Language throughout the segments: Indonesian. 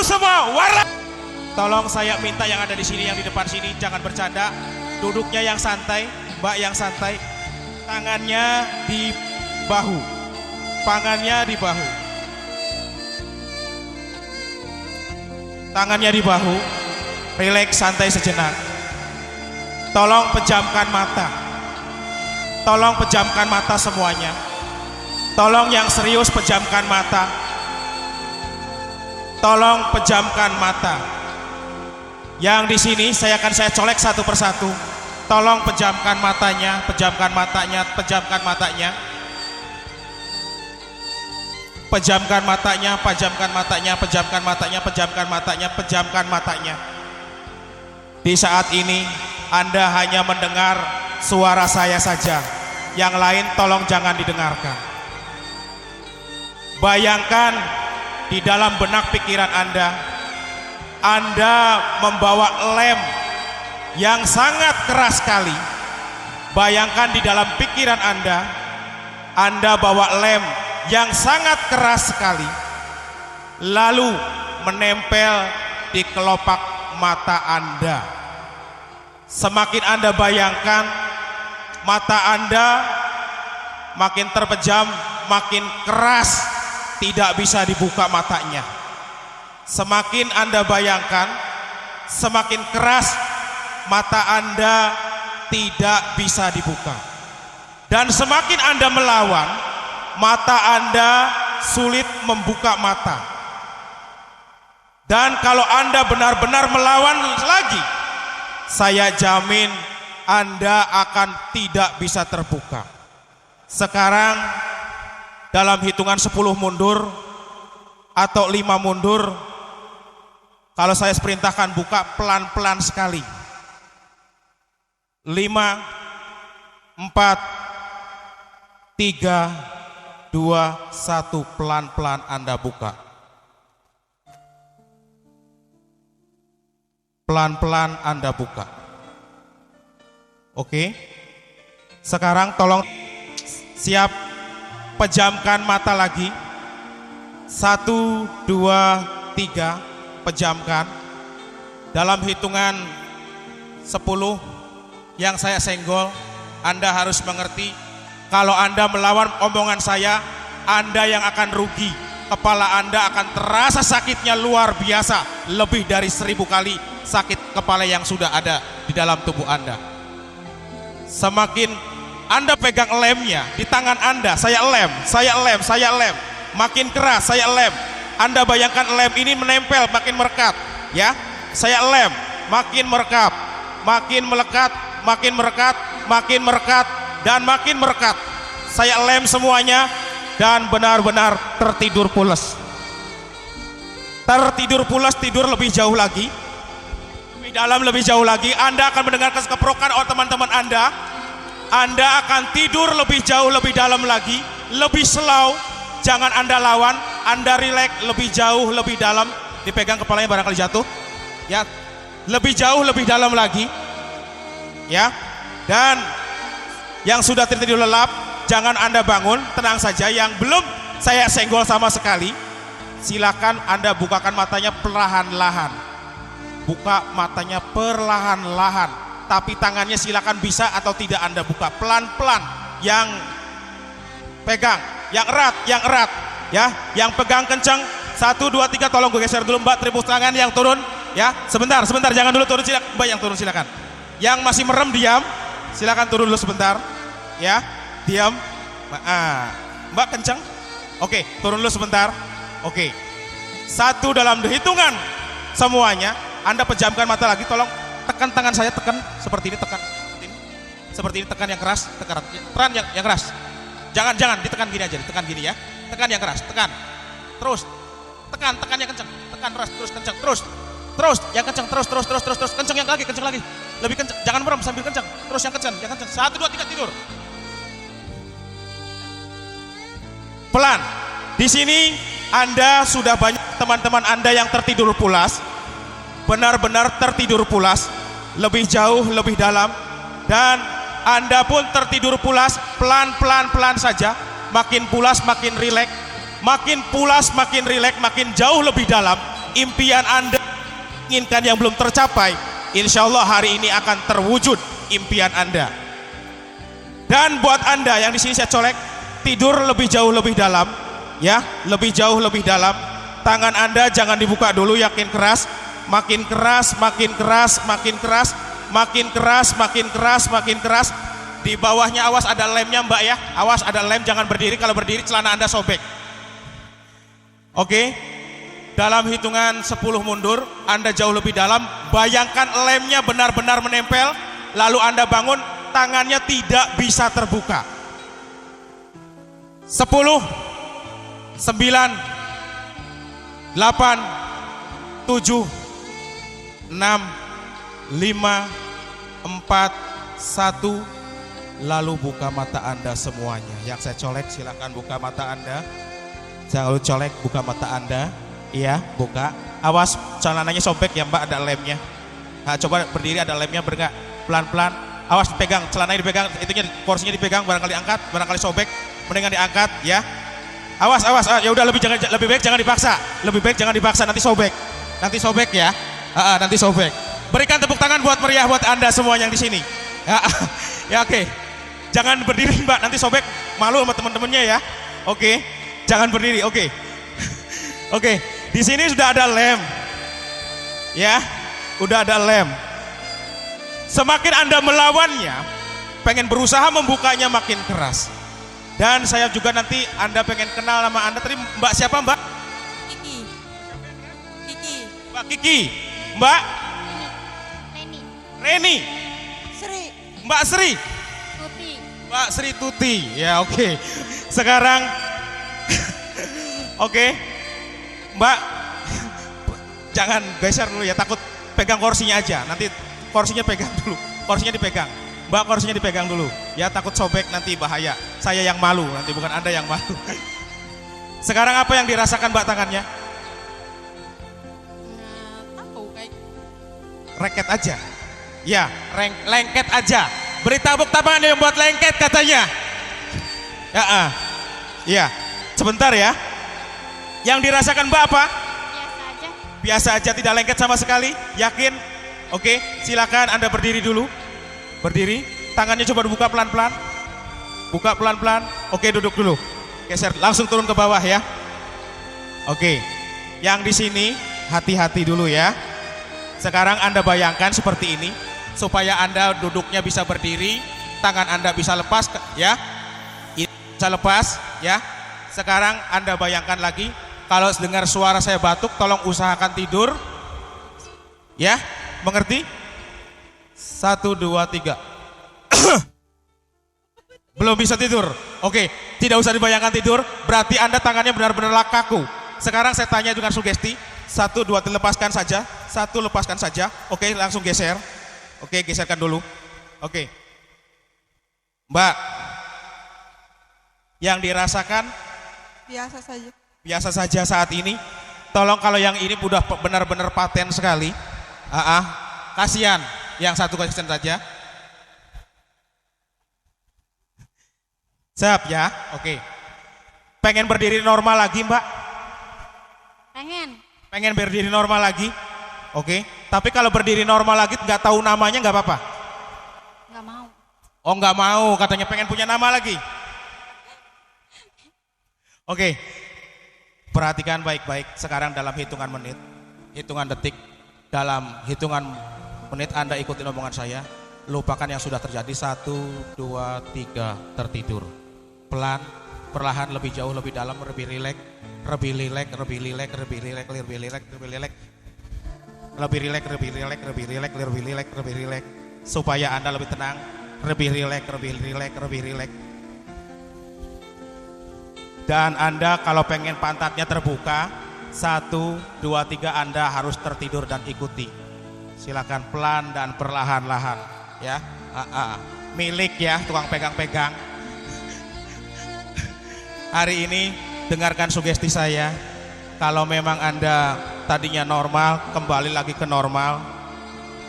semua warna. Tolong saya minta yang ada di sini, yang di depan sini jangan bercanda. Duduknya yang santai, Mbak yang santai. Tangannya di bahu. Tangannya di bahu. Tangannya di bahu. Rileks, santai sejenak. Tolong pejamkan mata. Tolong pejamkan mata semuanya. Tolong yang serius pejamkan mata. Tolong pejamkan mata. Yang di sini saya colek satu persatu. Tolong pejamkan matanya, pejamkan matanya, pejamkan matanya. Pejamkan matanya, pejamkan matanya, pejamkan matanya, pejamkan matanya, pejamkan matanya. Di saat ini Anda hanya mendengar suara saya saja. Yang lain tolong jangan didengarkan. Bayangkan di dalam benak pikiran Anda membawa lem yang sangat keras sekali. Bayangkan di dalam pikiran Anda bawa lem yang sangat keras sekali, lalu menempel di kelopak mata Anda. Semakin Anda bayangkan, mata Anda makin terpejam, makin keras, tidak bisa dibuka matanya. Semakin Anda bayangkan, semakin keras mata Anda tidak bisa dibuka. Dan semakin Anda melawan, mata Anda sulit membuka mata. Dan kalau Anda benar-benar melawan lagi, saya jamin Anda akan tidak bisa terbuka. Sekarang dalam hitungan 10 mundur atau 5 mundur, kalau saya perintahkan buka pelan-pelan sekali. 5, 4, 3, 2, 1, pelan-pelan Anda buka. Pelan-pelan Anda buka. Oke. Sekarang tolong siap, pejamkan mata lagi. 1, 2, 3, pejamkan. Dalam hitungan 10 yang saya senggol, Anda harus mengerti, kalau Anda melawan omongan saya, Anda yang akan rugi. Kepala Anda akan terasa sakitnya luar biasa, lebih dari 1000 kali sakit kepala yang sudah ada di dalam tubuh Anda. Semakin Anda pegang lemnya di tangan Anda, saya lem, makin keras, saya lem. Anda bayangkan lem ini menempel, makin merekat, ya. Saya lem, makin merekat, makin melekat, makin merekat, makin merekat, dan makin merekat. Saya lem semuanya dan benar-benar tertidur pulas. Tertidur pulas, tidur lebih jauh lagi, lebih dalam, lebih jauh lagi. Anda akan mendengarkan keprokan oleh teman-teman Anda. Anda akan tidur lebih jauh, lebih dalam lagi, lebih slow. Jangan Anda lawan, Anda rileks, lebih jauh, lebih dalam. Dipegang kepalanya barangkali jatuh, ya. Lebih jauh, lebih dalam lagi, ya. Dan yang sudah tertidur lelap, jangan Anda bangun, tenang saja. Yang belum saya senggol sama sekali, silakan Anda bukakan matanya perlahan-lahan. Buka matanya perlahan-lahan, tapi tangannya silakan bisa atau tidak Anda buka pelan-pelan. Yang pegang, yang erat, ya. Yang pegang kencang. 1, 2, 3, tolong gue geser dulu Mbak, tepuk tangan. Yang turun, ya. Sebentar, jangan dulu turun, silakan. Mbak yang turun silakan. Yang masih merem diam, silakan turun dulu sebentar, ya. Diam. Mbak kencang. Oke, turun dulu sebentar. Oke. 1 dalam hitungan semuanya, Anda pejamkan mata lagi. Tolong tekan tangan saya, tekan seperti ini, tekan seperti ini, tekan yang keras, tekan yang keras. Jangan ditekan gini aja, ditekan gini ya. Tekan yang keras, tekan. Terus tekan yang kencang, tekan terus kencang, terus yang kencang, terus kencang yang lagi, kencang lagi. Lebih kencang, jangan merem sambil kencang. Terus yang kencang. 1, 2, 3, tidur. Pelan. Di sini Anda sudah banyak teman-teman Anda yang tertidur pulas. Benar-benar tertidur pulas, lebih jauh, lebih dalam. Dan Anda pun tertidur pulas, pelan saja. Makin pulas, makin rileks. Makin pulas, makin rileks, makin jauh lebih dalam. impian Anda inginkan yang belum tercapai, insya Allah hari ini akan terwujud impian Anda. Dan buat Anda yang di sini saya colek, tidur lebih jauh lebih dalam, ya, lebih jauh lebih dalam. Tangan Anda jangan dibuka dulu, yakin keras, makin keras, makin keras, makin keras, makin keras, makin keras, makin keras. Di bawahnya awas ada lemnya Mbak ya, awas ada lem, jangan berdiri, kalau berdiri celana Anda sobek. Oke, dalam hitungan 10 mundur, Anda jauh lebih dalam, bayangkan lemnya benar-benar menempel, lalu Anda bangun, tangannya tidak bisa terbuka. 10, 9, 8, 7, 6, 5, 4, 1, lalu buka mata Anda semuanya. Yang saya colek silakan buka mata Anda. Jangan lupa colek, buka mata Anda. Iya, buka. Awas celananya sobek ya Mbak, ada lemnya. Nah, coba berdiri, ada lemnya, bergerak pelan-pelan. Awas dipegang, celananya dipegang, itunya porsinya dipegang, barangkali angkat, barangkali sobek, mendingan diangkat ya. Awas, awas, ya udah lebih baik jangan dipaksa. Lebih baik jangan dipaksa, nanti sobek. Nanti sobek ya. Nanti sobek. Berikan tepuk tangan buat meriah buat Anda semua yang di sini. Ya oke. Jangan berdiri Mbak, nanti sobek, malu sama teman-temannya ya. Oke. Jangan berdiri, oke. Oke, di sini sudah ada lem. Ya, udah ada lem. Semakin Anda melawannya, pengen berusaha membukanya makin keras. Dan saya juga nanti Anda pengen kenal nama Anda. Tadi Mbak siapa Mbak? Kiki. Kiki. Mbak Kiki. Mbak? Reni. Reni. Sri. Mbak Sri. Tuti. Mbak Sri Tuti. Ya oke. Sekarang, oke. Mbak, jangan geser dulu ya, takut pegang kursinya aja. Nanti kursinya pegang dulu. Kursinya dipegang. Mbak, kursinya dipegang dulu. Ya takut sobek nanti bahaya. Saya yang malu nanti, bukan Anda yang malu. Sekarang apa yang dirasakan Mbak tangannya? Tahu kayak Reket aja. Ya, lengket aja. Beri tepuk tangan yang buat lengket katanya. Ya, sebentar ya. Yang dirasakan Mbak apa? biasa aja. Biasa aja, tidak lengket sama sekali. Yakin? Oke, silakan Anda berdiri dulu. Berdiri, tangannya coba dibuka pelan-pelan. Buka pelan-pelan. Oke, duduk dulu. Geser, langsung turun ke bawah ya. Oke. Yang di sini hati-hati dulu ya. Sekarang Anda bayangkan seperti ini supaya Anda duduknya bisa berdiri, tangan Anda bisa lepas ya. Ini bisa lepas ya. Sekarang Anda bayangkan lagi, kalau dengar suara saya batuk, tolong usahakan tidur. Ya, mengerti? 1, 2, 3. Belum bisa tidur. Oke, tidak usah dibayangkan tidur, berarti Anda tangannya benar-benar kaku. Sekarang saya tanya dengan sugesti. 1, 2, lepaskan saja. 1, lepaskan saja. Oke, langsung geser. Oke, geserkan dulu. Oke. Mbak, yang dirasakan Biasa saja. biasa saja saat ini. Tolong kalau yang ini udah benar-benar paten sekali. Kasihan. Yang satu kasihan saja. Siap ya? Oke. Pengen berdiri normal lagi Mbak? Pengen. Pengen berdiri normal lagi? Oke. Tapi kalau berdiri normal lagi nggak tahu namanya nggak apa-apa? Nggak mau. Oh nggak mau, katanya pengen punya nama lagi. Oke. Perhatikan baik-baik sekarang dalam hitungan menit, hitungan detik, dalam hitungan menit Anda ikutin omongan saya. Lupakan yang sudah terjadi. 1, 2, 3, tertidur. Pelan, perlahan, lebih jauh, lebih dalam, lebih rileks, lebih rileks, lebih rileks, lebih rileks, lebih rileks, lebih rileks, lebih rileks, lebih rileks, lebih rileks, lebih rileks, lebih rileks, supaya Anda lebih tenang, lebih rileks, lebih rileks, lebih rileks. Dan Anda kalau pengen pantatnya terbuka, 1, 2, 3 Anda harus tertidur dan ikuti. Silakan pelan dan perlahan-lahan ya. Milik ya, tukang pegang-pegang. Hari ini dengarkan sugesti saya. Kalau memang Anda tadinya normal, kembali lagi ke normal.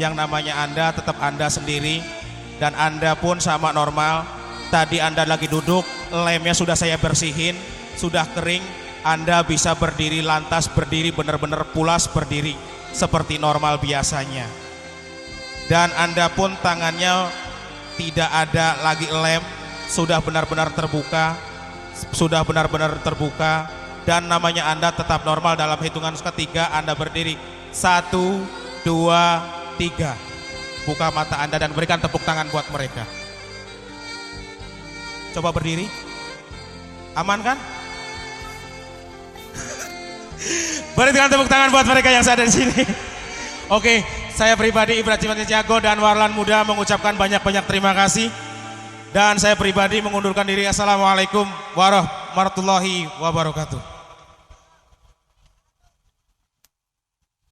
Yang namanya Anda tetap Anda sendiri, dan Anda pun sama normal. Tadi Anda lagi duduk, lemnya sudah saya bersihin, sudah kering, Anda bisa berdiri lantas, berdiri benar-benar pulas berdiri seperti normal biasanya. Dan Anda pun tangannya tidak ada lagi lem, sudah benar-benar terbuka, dan namanya Anda tetap normal. Dalam hitungan ketiga Anda berdiri. 1, 2, 3. Buka mata Anda dan berikan tepuk tangan buat mereka. Coba berdiri. Aman kan? Berikan tepuk tangan buat mereka yang ada di sini. Oke, saya pribadi Ibrahim Jago dan Warlan Muda mengucapkan banyak-banyak terima kasih. Dan saya pribadi mengundurkan diri. Assalamualaikum warahmatullahi wabarakatuh.